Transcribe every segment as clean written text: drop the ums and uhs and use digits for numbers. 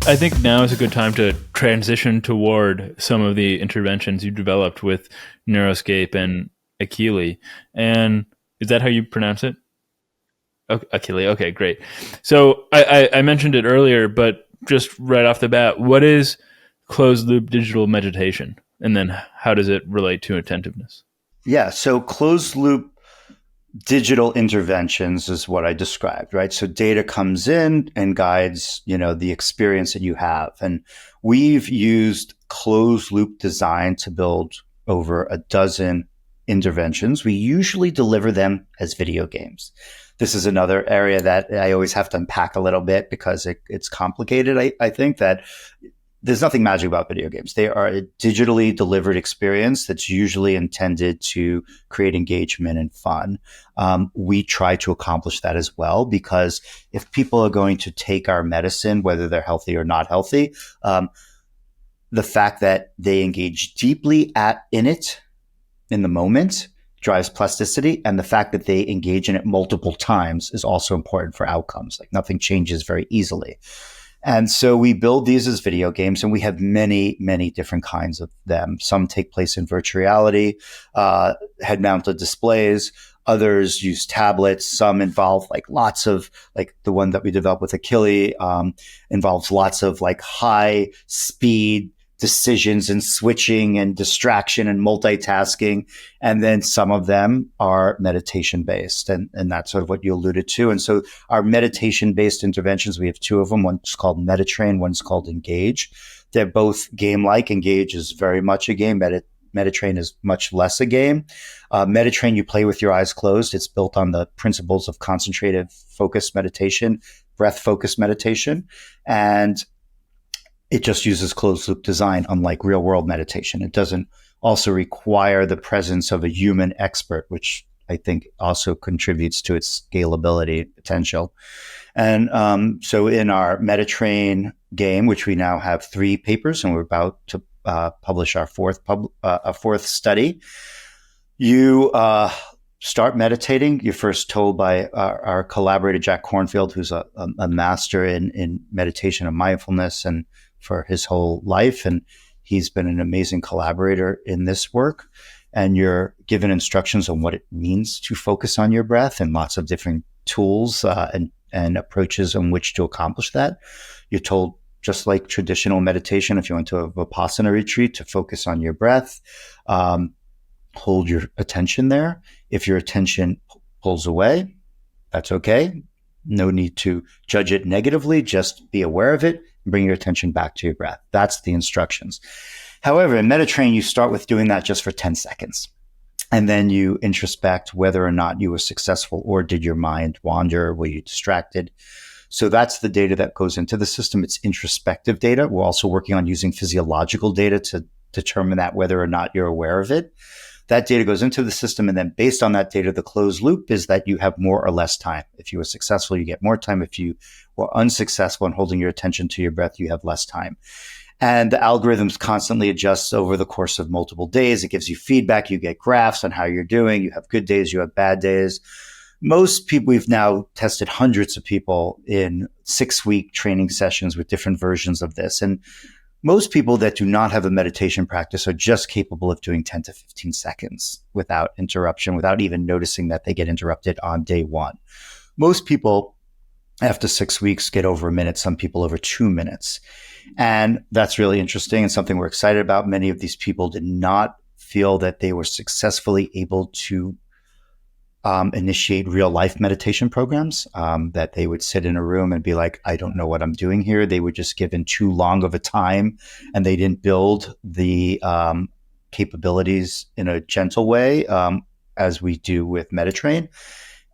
I think now is a good time to transition toward some of the interventions you developed with Neuroscape and Akili. And is that how you pronounce it? Akili. Okay, great. So I mentioned it earlier, but just right off the bat, what is closed loop digital meditation? And then how does it relate to attentiveness? Yeah, so closed loop digital interventions is what I described, right? So data comes in and guides, the experience that you have. And we've used closed loop design to build over a dozen interventions. We usually deliver them as video games. This is another area that I always have to unpack a little bit because it's complicated. I think that there's nothing magic about video games. They are a digitally delivered experience that's usually intended to create engagement and fun. We try to accomplish that as well, because if people are going to take our medicine, whether they're healthy or not healthy, the fact that they engage deeply in it in the moment drives plasticity, and the fact that they engage in it multiple times is also important for outcomes. Like, nothing changes very easily. And so we build these as video games, and we have many, many different kinds of them. Some take place in virtual reality, head-mounted displays. Others use tablets. Some involve lots of, the one that we developed with Akili, involves lots of high speed decisions and switching and distraction and multitasking. And then some of them are meditation based. And that's sort of what you alluded to. And so our meditation based interventions, we have two of them. One's called Metatrain, one's called Engage. They're both game-like. Engage is very much a game. Metatrain is much less a game. Metatrain, you play with your eyes closed. It's built on the principles of concentrated focused meditation, breath focused meditation. And it just uses closed loop design, unlike real world meditation. It doesn't also require the presence of a human expert, which I think also contributes to its scalability potential. And so in our Metatrain game, which we now have 3 papers, and we're about to publish our fourth study, you start meditating. You're first told by our collaborator, Jack Kornfield, who's a master in meditation and mindfulness and for his whole life. And he's been an amazing collaborator in this work. And you're given instructions on what it means to focus on your breath and lots of different tools and approaches on which to accomplish that. You're told, just like traditional meditation, if you went to a Vipassana retreat, to focus on your breath, hold your attention there. If your attention pulls away, that's okay. No need to judge it negatively. Just be aware of it and bring your attention back to your breath. That's the instructions. However, in Metatrain, you start with doing that just for 10 seconds. And then you introspect whether or not you were successful, or did your mind wander? Were you distracted? So that's the data that goes into the system. It's introspective data. We're also working on using physiological data to determine that whether or not you're aware of it. That data goes into the system. And then based on that data, the closed loop is that you have more or less time. If you were successful, you get more time. If you were unsuccessful in holding your attention to your breath, you have less time. And the algorithms constantly adjust over the course of multiple days. It gives you feedback. You get graphs on how you're doing. You have good days. You have bad days. Most people, we've now tested hundreds of people in 6-week training sessions with different versions of this. And most people that do not have a meditation practice are just capable of doing 10 to 15 seconds without interruption, without even noticing that they get interrupted on day one. Most people, after 6 weeks, get over a minute, some people over 2 minutes. And that's really interesting and something we're excited about. Many of these people did not feel that they were successfully able to initiate real life meditation programs, that they would sit in a room and be like, I don't know what I'm doing here. They were just given too long of a time, and they didn't build the capabilities in a gentle way, as we do with Metatrain.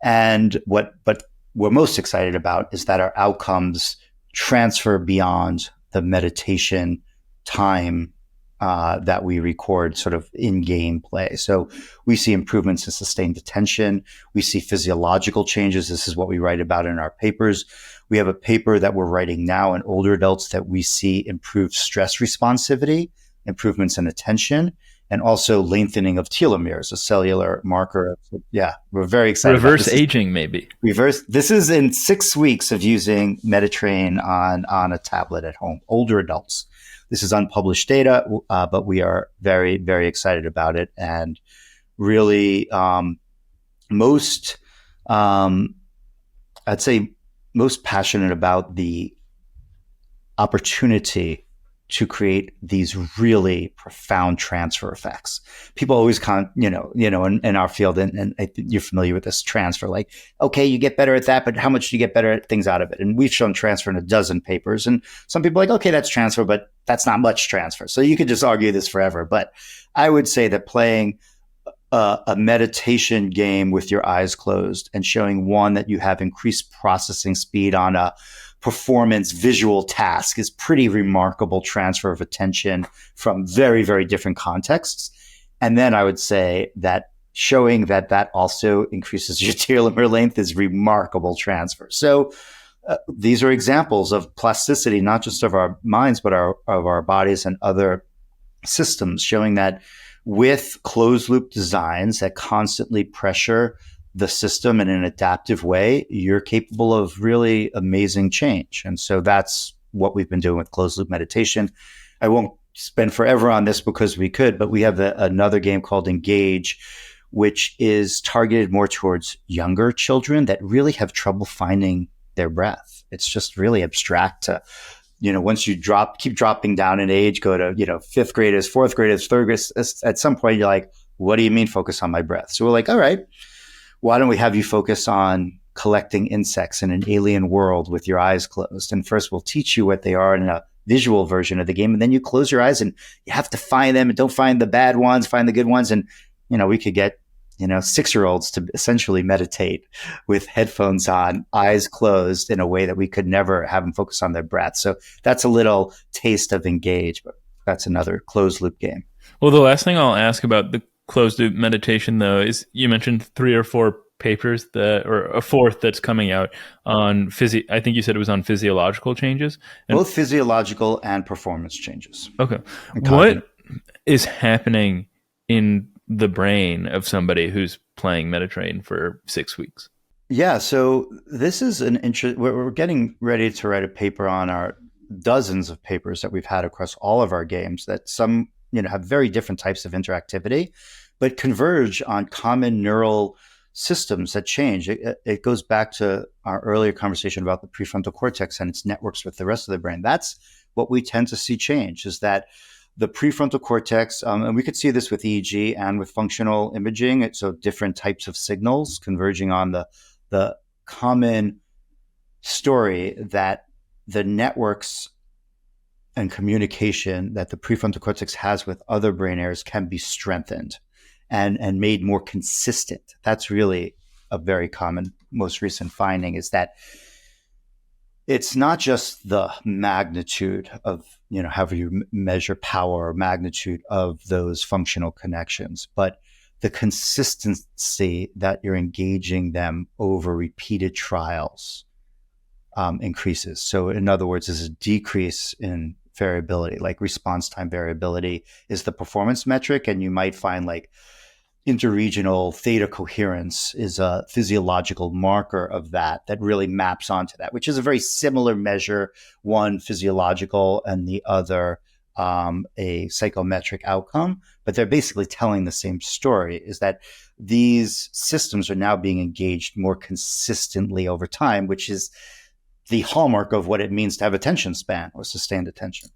But we're most excited about is that our outcomes transfer beyond the meditation time that we record sort of in game play. So we see improvements in sustained attention. We see physiological changes. This is what we write about in our papers. We have a paper that we're writing now in older adults that we see improved stress responsivity, improvements in attention, and also lengthening of telomeres, a cellular marker. Yeah, we're very excited. Reverse aging, maybe. This is in 6 weeks of using Metatrain on a tablet at home, older adults. This is unpublished data, but we are very, very excited about it, and really most, I'd say, most passionate about the opportunity to create these really profound transfer effects. People always in our field, and you're familiar with this transfer, like, okay, you get better at that, but how much do you get better at things out of it? And we've shown transfer in a dozen papers, and some people are like, okay, that's transfer, but that's not much transfer. So you could just argue this forever. But I would say that playing a meditation game with your eyes closed and showing one that you have increased processing speed on a performance visual task is pretty remarkable transfer of attention from very, very different contexts. And then I would say that showing that also increases your telomere length is remarkable transfer. So these are examples of plasticity, not just of our minds, but of our bodies and other systems, showing that with closed loop designs that constantly pressure the system in an adaptive way, you're capable of really amazing change. And so that's what we've been doing with closed loop meditation. I won't spend forever on this because we could, but we have another game called Engage, which is targeted more towards younger children that really have trouble finding their breath. It's just really abstract to, once you keep dropping down in age, go to, fifth graders, fourth graders, third graders, at some point you're like, what do you mean focus on my breath? So we're like, all right, why don't we have you focus on collecting insects in an alien world with your eyes closed? And first we'll teach you what they are in a visual version of the game. And then you close your eyes and you have to find them, and don't find the bad ones, find the good ones. And, we could get, 6-year-olds to essentially meditate with headphones on, eyes closed, in a way that we could never have them focus on their breath. So that's a little taste of Engage, but that's another closed loop game. Well, the last thing I'll ask about the closed loop meditation, though, is you mentioned 3 or 4 papers or a fourth that's coming out on I think you said it was on physiological changes. Both physiological and performance changes. Okay. What is happening in the brain of somebody who's playing Metatrain for 6 weeks? Yeah. So this is we're getting ready to write a paper on our dozens of papers that we've had across all of our games that some have very different types of interactivity, but converge on common neural systems that change. It goes back to our earlier conversation about the prefrontal cortex and its networks with the rest of the brain. That's what we tend to see change, is that the prefrontal cortex, and we could see this with EEG and with functional imaging, so different types of signals converging on the common story that the networks and communication that the prefrontal cortex has with other brain areas can be strengthened and made more consistent. That's really a very common, most recent finding, is that it's not just the magnitude of, however you measure power or magnitude of those functional connections, but the consistency that you're engaging them over repeated trials increases. So in other words, there's a decrease in variability, like response time variability is the performance metric. And you might find like interregional theta coherence is a physiological marker of that really maps onto that, which is a very similar measure, one physiological and the other a psychometric outcome, but they're basically telling the same story, is that these systems are now being engaged more consistently over time, which is the hallmark of what it means to have attention span or sustained attention.